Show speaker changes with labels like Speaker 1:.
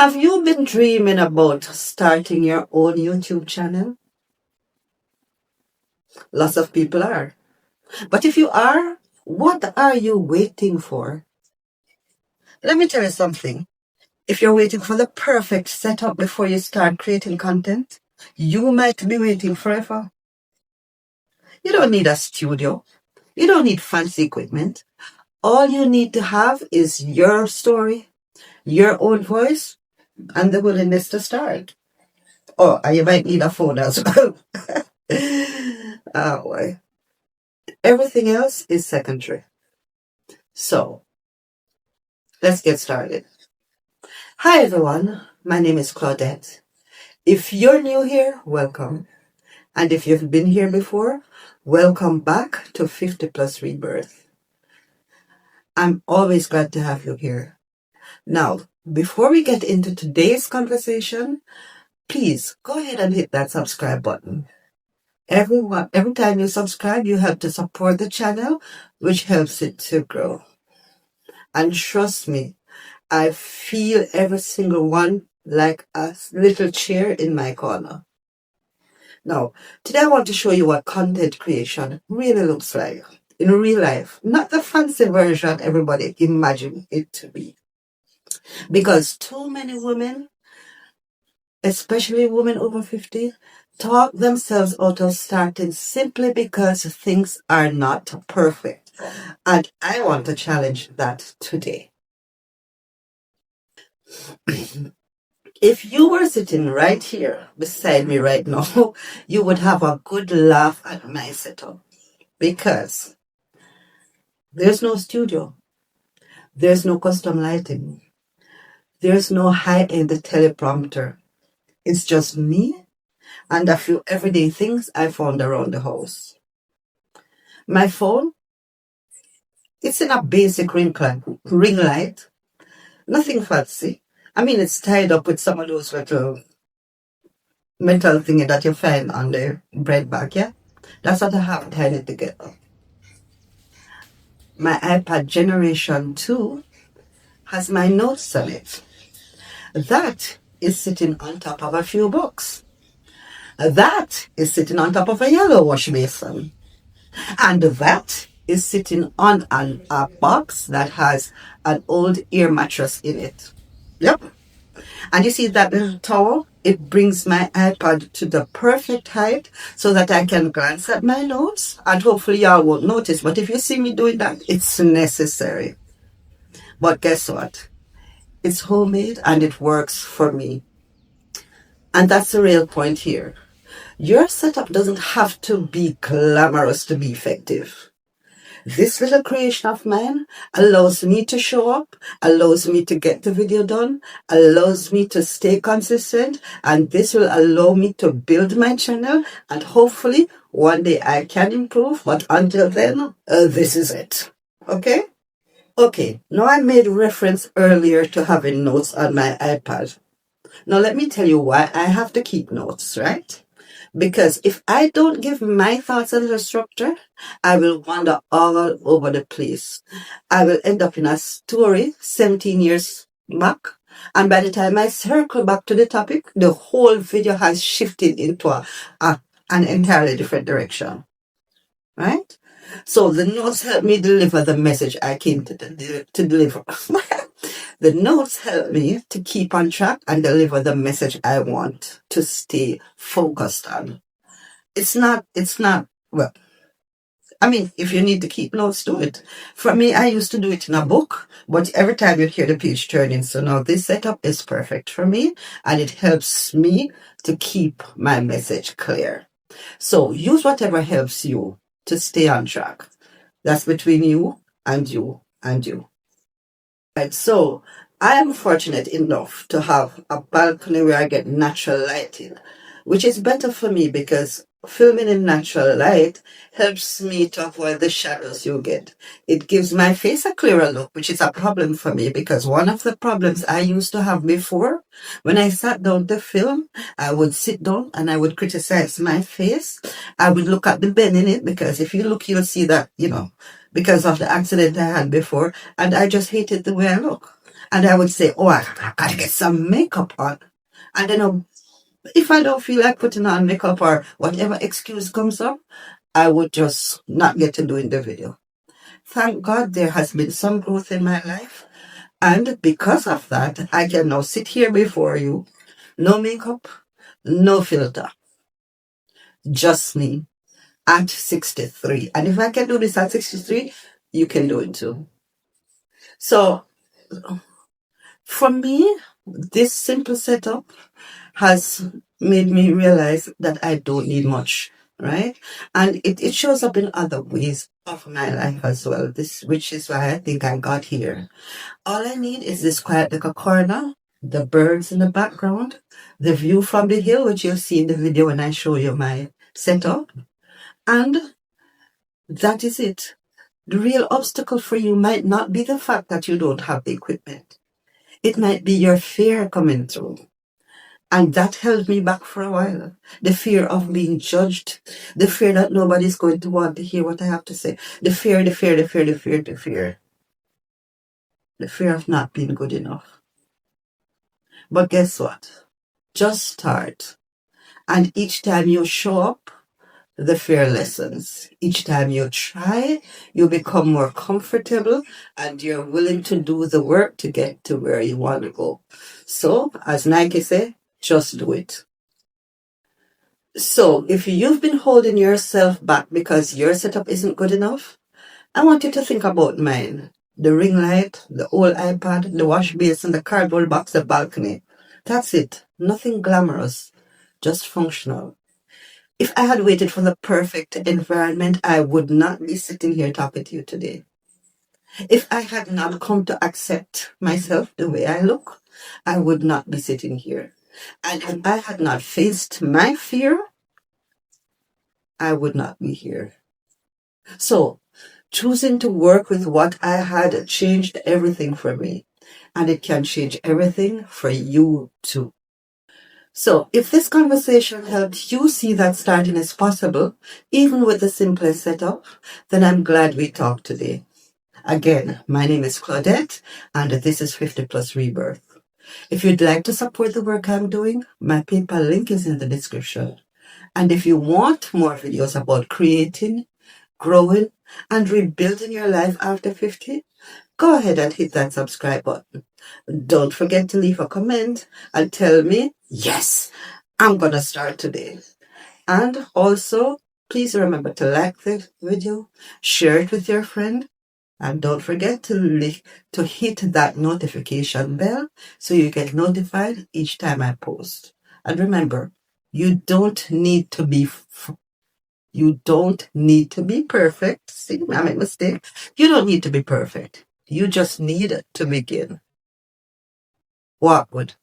Speaker 1: Have you been dreaming about starting your own YouTube channel? Lots of people are. But if you are, what are you waiting for? Let me tell you something. If you're waiting for the perfect setup before you start creating content, you might be waiting forever. You don't need a studio. You don't need fancy equipment. All you need to have is your story, your own voice, and the willingness to start. Oh, and you might need a phone as well. Oh, boy. Everything else is secondary. So, let's get started. Hi, everyone. My name is Claudette. If you're new here, welcome. And if you've been here before, welcome back to 50 Plus Rebirth. I'm always glad to have you here. Now, before we get into today's conversation, please go ahead and hit that subscribe button. Every time you subscribe, you help to support the channel, which helps it to grow. And trust me, I feel every single one like a little chair in my corner. Now, today I want to show you what content creation really looks like in real life, not the fancy version everybody imagine it to be. Because too many women, especially women over 50, talk themselves out of starting simply because things are not perfect. And I want to challenge that today. If you were sitting right here beside me right now, you would have a good laugh at my setup. Because there's no studio. There's no custom lighting. There's no high-end teleprompter. It's just me and a few everyday things I found around the house. My phone, it's in a basic ring light. Nothing fancy. I mean, it's tied up with some of those little metal thingy that you find on the bread bag, yeah? That's what I have tied it together. My iPad Generation 2 has my notes on it. That is sitting on top of a few books. That is sitting on top of a yellow wash basin. And that is sitting on a box that has an old air mattress in it. Yep. And you see that little towel? It brings my iPad to the perfect height so that I can glance at my notes. And hopefully y'all won't notice. But if you see me doing that, it's necessary. But guess what? It's homemade and it works for me. And that's the real point here. Your setup doesn't have to be glamorous to be effective. This little creation of mine allows me to show up, allows me to get the video done, allows me to stay consistent, and this will allow me to build my channel, and hopefully one day I can improve, but until then, this is it. Okay? Okay, now I made reference earlier to having notes on my iPad. Now let me tell you why I have to keep notes, right? Because if I don't give my thoughts a little structure, I will wander all over the place. I will end up in a story 17 years back. And by the time I circle back to the topic, the whole video has shifted into an entirely different direction. Right? So the notes help me deliver the message I came to deliver. The notes help me to keep on track and deliver the message I want to stay focused on. It's not, well, I mean, if you need to keep notes, do it. For me, I used to do it in a book, but every time you hear the page turning, so now this setup is perfect for me and it helps me to keep my message clear. So use whatever helps you to stay on track. That's between you and you and you. Right, so I am fortunate enough to have a balcony where I get natural lighting, which is better for me because filming in natural light helps me to avoid the shadows you get. It gives my face a clearer look, which is a problem for me because one of the problems I used to have before, when I sat down to film, I would sit down and I would criticize my face. I would look at the bend in it because if you look, you'll see that, because of the accident I had before, and I just hated the way I look. And I would say, oh, I gotta get some makeup on. And then if I don't feel like putting on makeup or whatever excuse comes up, I would just not get to doing the video. Thank God there has been some growth in my life. And because of that, I can now sit here before you. No makeup, no filter. Just me at 63. And if I can do this at 63, you can do it too. So for me, this simple setup has made me realize that I don't need much, right? And it shows up in other ways of my life as well, which is why I think I got here. All I need is this quiet little corner, the birds in the background, the view from the hill, which you'll see in the video when I show you my setup, and that is it. The real obstacle for you might not be the fact that you don't have the equipment. It might be your fear coming through. And that held me back for a while. The fear of being judged. The fear that nobody's going to want to hear what I have to say. The fear. The fear of not being good enough. But guess what? Just start. And each time you show up, the fear lessens. Each time you try, you become more comfortable and you're willing to do the work to get to where you want to go. So, as Nike say, just do it. So, if you've been holding yourself back because your setup isn't good enough, I want you to think about mine. The ring light, the old iPad, the wash basin, the cardboard box, the balcony. That's it. Nothing glamorous. Just functional. If I had waited for the perfect environment, I would not be sitting here talking to you today. If I had not come to accept myself the way I look, I would not be sitting here. And if I had not faced my fear, I would not be here. So, choosing to work with what I had changed everything for me. And it can change everything for you too. So, if this conversation helped you see that starting is possible, even with the simplest setup, then I'm glad we talked today. Again, my name is Claudette, and this is 50 Plus Rebirth. If you'd like to support the work I'm doing, my PayPal link is in the description. And if you want more videos about creating, growing, and rebuilding your life after 50, go ahead and hit that subscribe button. Don't forget to leave a comment and tell me, yes, I'm going to start today. And also, please remember to like the video, share it with your friend, and don't forget to hit that notification bell so you get notified each time I post. And remember, you don't need to be perfect. See, I made a mistake. You don't need to be perfect. You just need to begin. Walk good.